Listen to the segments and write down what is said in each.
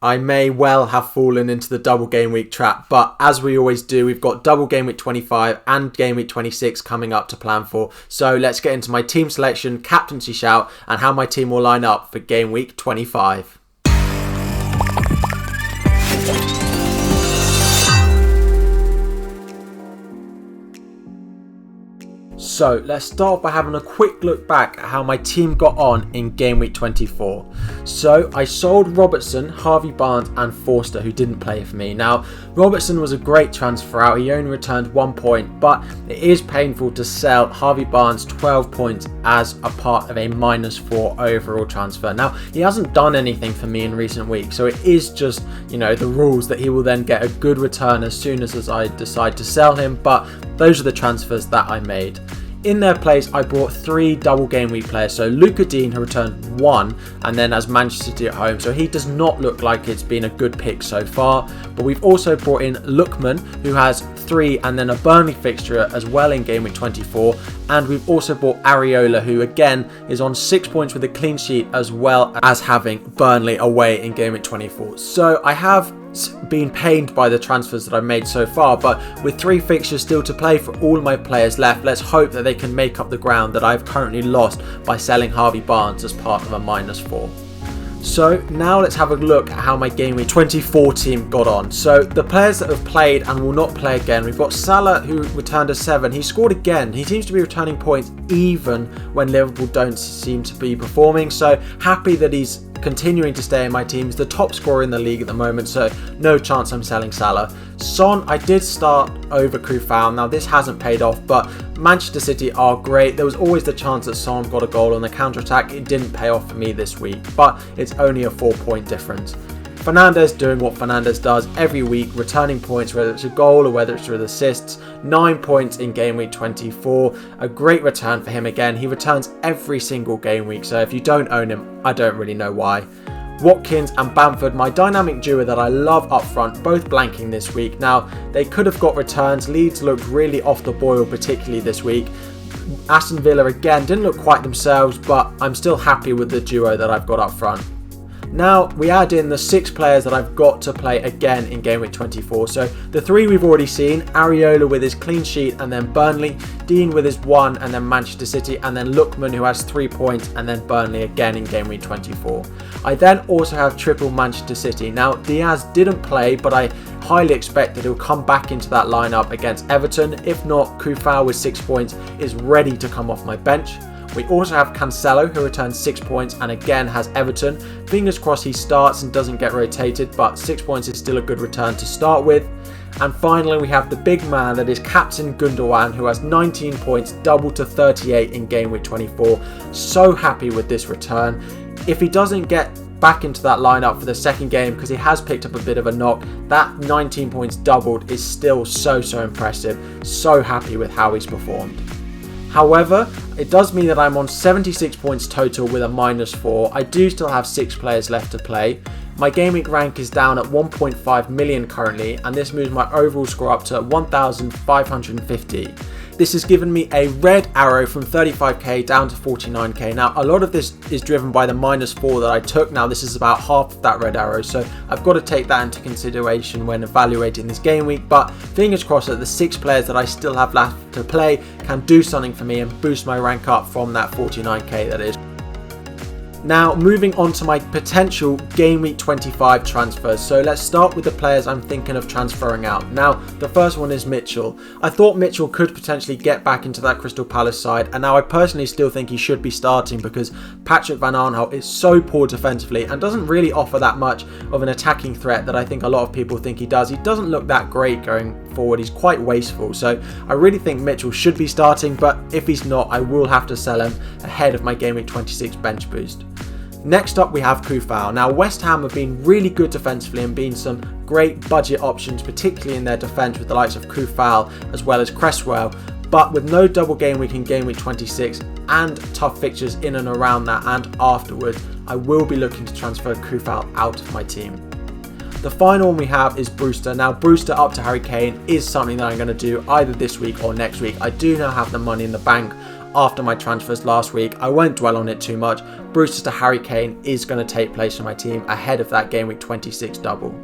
I may well have fallen into the double game week trap, but as we always do, we've got double game week 25 and game week 26 coming up to plan for. So let's get into my team selection, captaincy shout, and how my team will line up for game week 25. So let's start by having a quick look back at how my team got on in game week 24. So I sold Robertson, Harvey Barnes and Forster, who didn't play for me. Now Robertson was a great transfer out, he only returned 1 point, but it is painful to sell Harvey Barnes 12 points as a part of a -4 overall transfer. Now he hasn't done anything for me in recent weeks, so it is just, the rules that he will then get a good return as soon as I decide to sell him, but those are the transfers that I made. In their place, I brought 3 double game week players. So Luca Dean, who returned 1, and then as Manchester City at home. So he does not look like it's been a good pick so far. But we've also brought in Lookman, who has 3, and then a Burnley fixture as well in game week 24. And we've also brought Areola, who again is on 6 points with a clean sheet, as well as having Burnley away in game week 24. So I have been pained by the transfers that I've made so far, but with 3 fixtures still to play for all my players left, let's hope that they can make up the ground that I've currently lost by selling Harvey Barnes as part of a -4. So now let's have a look at how my game week 24 team got on. So the players that have played and will not play again, we've got Salah, who returned a 7. He scored again. He seems to be returning points even when Liverpool don't seem to be performing. So happy that he's continuing to stay in my team. He's the top scorer in the league at the moment, so no chance I'm selling Salah. Son, I did start over Kufal. Now this hasn't paid off, but Manchester City are great. There was always the chance that Son got a goal on the counter-attack. It didn't pay off for me this week, but it's only a 4-point difference. Fernandes doing what Fernandes does every week, returning points, whether it's a goal or whether it's with assists. 9 points in game week 24. A great return for him again. He returns every single game week, so if you don't own him, I don't really know why. Watkins and Bamford, my dynamic duo that I love up front, both blanking this week. Now, they could have got returns. Leeds looked really off the boil, particularly this week. Aston Villa again didn't look quite themselves, but I'm still happy with the duo that I've got up front. Now we add in the 6 players that I've got to play again in game week 24. So the 3 we've already seen, Areola with his clean sheet and then Burnley, Dean with his 1 and then Manchester City, and then Lookman, who has 3 points, and then Burnley again in game week 24. I then also have triple Manchester City. Now Diaz didn't play, but I highly expect that he'll come back into that lineup against Everton. If not, Kufal with 6 points is ready to come off my bench. We also have Cancelo, who returns 6 points and again has Everton. Fingers crossed he starts and doesn't get rotated, but 6 points is still a good return to start with. And finally, we have the big man that is Captain Gundogan, who has 19 points, double to 38 in game week 24. So happy with this return. If he doesn't get back into that lineup for the second game, because he has picked up a bit of a knock, that 19 points doubled is still so impressive. So happy with how he's performed. However, it does mean that I'm on 76 points total with a -4. I do still have 6 players left to play. My game week rank is down at 1.5 million currently, and this moves my overall score up to 1,550. This has given me a red arrow from 35k down to 49k. Now, a lot of this is driven by the -4 that I took. Now, this is about half of that red arrow, so I've got to take that into consideration when evaluating this game week. But fingers crossed that the 6 players that I still have left to play can do something for me and boost my rank up from that 49k that is. Now, moving on to my potential game week 25 transfers. So let's start with the players I'm thinking of transferring out. Now, the first one is Mitchell. I thought Mitchell could potentially get back into that Crystal Palace side, and now I personally still think he should be starting because Patrick Van Aanholt is so poor defensively and doesn't really offer that much of an attacking threat that I think a lot of people think he does. He doesn't look that great going forward. He's quite wasteful. So I really think Mitchell should be starting, but if he's not, I will have to sell him ahead of my game week 26 bench boost. Next up, we have Kufal. Now, West Ham have been really good defensively and been some great budget options, particularly in their defence with the likes of Kufal as well as Cresswell. But with no double game week in game week 26 and tough fixtures in and around that and afterwards, I will be looking to transfer Kufal out of my team. The final one we have is Brewster. Now, Brewster up to Harry Kane is something that I'm going to do either this week or next week. I do now have the money in the bank after my transfers last week. I won't dwell on it too much. Brewster to Harry Kane is going to take place for my team ahead of that Game Week 26 double.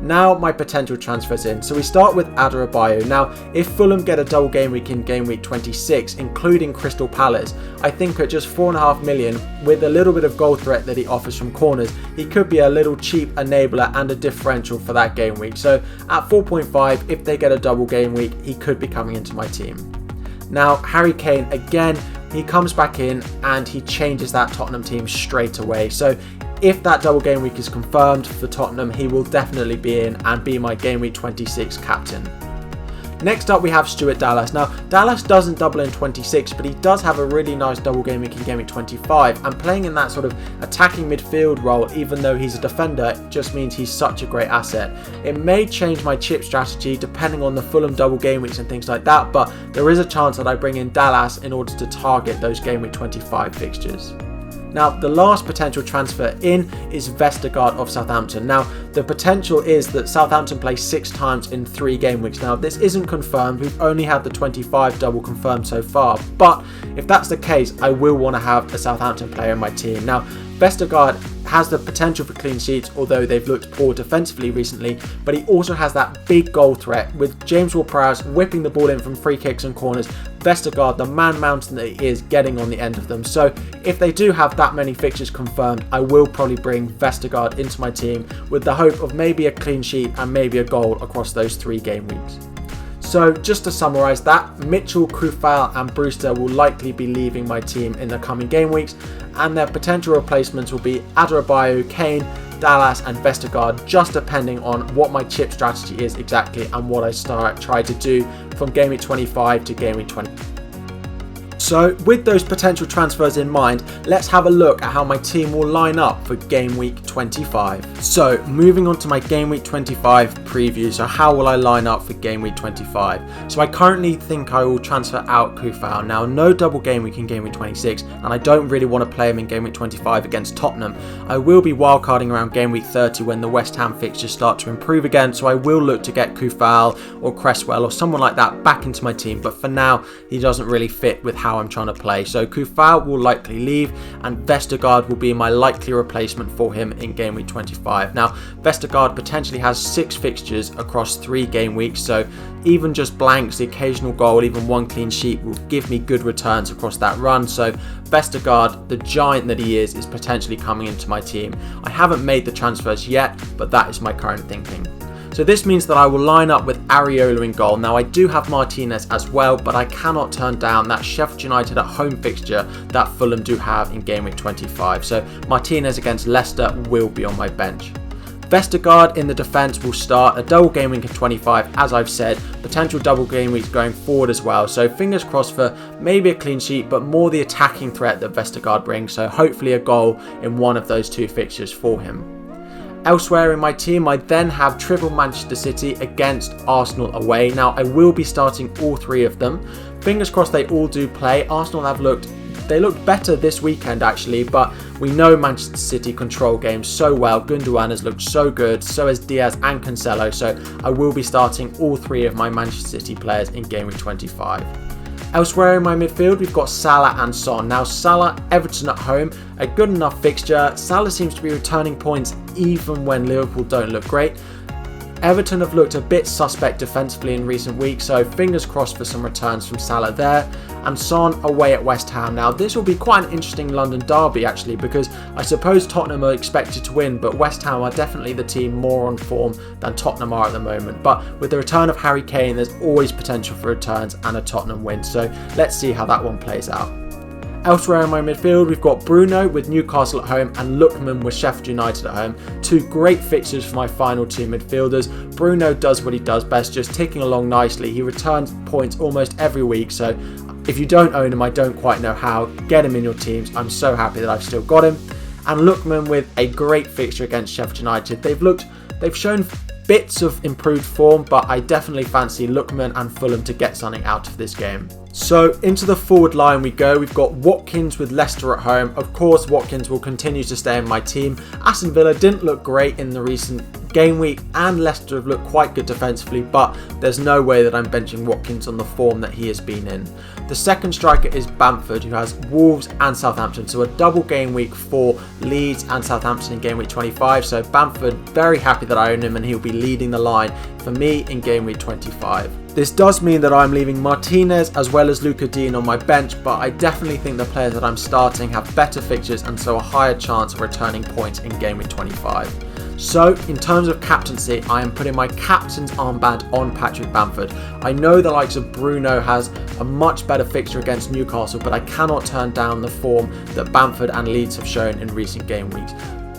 Now my potential transfers in. So we start with Adebayo. Now if Fulham get a double game week in Game Week 26, including Crystal Palace, I think at just 4.5 million, with a little bit of goal threat that he offers from corners, he could be a little cheap enabler and a differential for that game week. So at 4.5, if they get a double game week, he could be coming into my team. Now Harry Kane, again, he comes back in and he changes that Tottenham team straight away. So if that double game week is confirmed for Tottenham, he will definitely be in and be my Game Week 26 captain. Next up we have Stuart Dallas. Now Dallas doesn't double in 26, but he does have a really nice double game week in Game Week 25, and playing in that sort of attacking midfield role, even though he's a defender, just means he's such a great asset. It may change my chip strategy depending on the Fulham double game weeks and things like that, but there is a chance that I bring in Dallas in order to target those Game Week 25 fixtures. Now, the last potential transfer in is Vestergaard of Southampton. Now, the potential is that Southampton play 6 times in 3 game weeks. Now, this isn't confirmed. We've only had the 25 double confirmed so far. But if that's the case, I will want to have a Southampton player in my team. Now, Vestergaard has the potential for clean sheets, although they've looked poor defensively recently, but he also has that big goal threat with James Ward-Prowse whipping the ball in from free kicks and corners. Vestergaard, the man mountain that he is, getting on the end of them. So if they do have that many fixtures confirmed, I will probably bring Vestergaard into my team with the hope of maybe a clean sheet and maybe a goal across those 3 game weeks. So just to summarise that, Mitchell, Kufal and Brewster will likely be leaving my team in the coming game weeks, and their potential replacements will be Adebayo, Kane, Dallas and Vestergaard, just depending on what my chip strategy is exactly and what I try to do from Game Week 25 to Game Week 20. So with those potential transfers in mind, let's have a look at how my team will line up for Game Week 25. So moving on to my Game Week 25 preview. So how will I line up for Game Week 25? So I currently think I will transfer out Kufal. Now no double game week in Game Week 26, and I don't really want to play him in Game Week 25 against Tottenham. I will be wildcarding around Game Week 30 when the West Ham fixtures start to improve again, so I will look to get Kufal or Cresswell or someone like that back into my team, but for now he doesn't really fit with how I'm trying to play. So Kufal will likely leave and Vestergaard will be my likely replacement for him in Game Week 25. Now Vestergaard potentially has 6 fixtures across 3 game weeks, so even just blanks, the occasional goal, even 1 clean sheet will give me good returns across that run. So Vestergaard, the giant that he is potentially coming into my team. I haven't made the transfers yet, but that is my current thinking. So this means that I will line up with Areola in goal. Now I do have Martinez as well, but I cannot turn down that Sheffield United at home fixture that Fulham do have in Game Week 25. So Martinez against Leicester will be on my bench. Vestergaard in the defence will start a double game week in 25, as I've said, potential double game weeks going forward as well. So fingers crossed for maybe a clean sheet, but more the attacking threat that Vestergaard brings. So hopefully a goal in one of those 2 fixtures for him. Elsewhere in my team, I then have triple Manchester City against Arsenal away. Now, I will be starting all 3 of them. Fingers crossed they all do play. Arsenal looked better this weekend actually, but we know Manchester City control games so well. Gundogan has looked so good, so has Diaz and Cancelo, so I will be starting all 3 of my Manchester City players in Game Week 25. Elsewhere in my midfield, we've got Salah and Son. Now Salah, Everton at home, a good enough fixture. Salah seems to be returning points even when Liverpool don't look great. Everton have looked a bit suspect defensively in recent weeks, so fingers crossed for some returns from Salah there. And Son away at West Ham. Now this will be quite an interesting London derby actually, because I suppose Tottenham are expected to win, but West Ham are definitely the team more on form than Tottenham are at the moment. But with the return of Harry Kane, there's always potential for returns and a Tottenham win, so let's see how that one plays out. Elsewhere in my midfield, we've got Bruno with Newcastle at home and Lookman with Sheffield United at home. 2 great fixtures for my final 2 midfielders. Bruno does what he does best, just ticking along nicely. He returns points almost every week, so if you don't own him, I don't quite know how. Get him in your teams. I'm so happy that I've still got him. And Lookman with a great fixture against Sheffield United. They've shown bits of improved form, but I definitely fancy Lookman and Fulham to get something out of this game. So into the forward line we go. We've got Watkins with Leicester at home. Of course, Watkins will continue to stay in my team. Aston Villa didn't look great in the recent Game week and Leicester have looked quite good defensively, but there's no way that I'm benching Watkins on the form that he has been in. The second striker is Bamford, who has Wolves and Southampton, so a double game week for Leeds and Southampton in game week 25. So Bamford, very happy that I own him, and he'll be leading the line for me in game week 25. This does mean that I'm leaving Martinez as well as Luca Dean on my bench, but I definitely think the players that I'm starting have better fixtures and so a higher chance of returning points in game week 25. So in terms of captaincy, I am putting my captain's armband on Patrick Bamford. I know the likes of Bruno has a much better fixture against Newcastle, but I cannot turn down the form that Bamford and Leeds have shown in recent game weeks.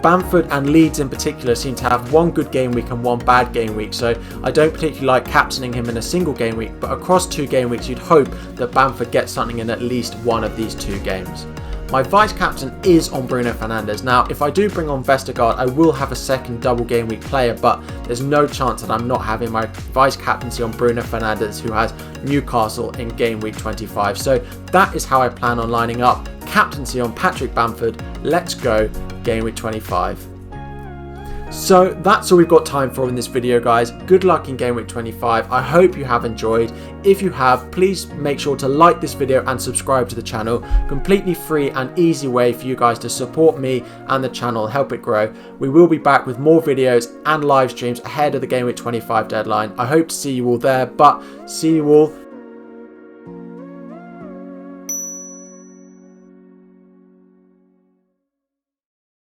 Bamford and Leeds in particular seem to have one good game week and one bad game week, so I don't particularly like captaining him in a single game week, but across 2 game weeks you'd hope that Bamford gets something in at least one of these 2 games. My vice captain is on Bruno Fernandes. Now, if I do bring on Vestergaard, I will have a second double game week player, but there's no chance that I'm not having my vice captaincy on Bruno Fernandes, who has Newcastle in game week 25. So that is how I plan on lining up. Captaincy on Patrick Bamford. Let's go game week 25. So that's all we've got time for in this video, guys. Good luck in game week 25. I hope you have enjoyed. If you have, please make sure to like this video and subscribe to the channel. Completely free and easy way for you guys to support me and the channel, help it grow. We will be back with more videos and live streams ahead of the game week 25 deadline. I hope to see you all there, but see you all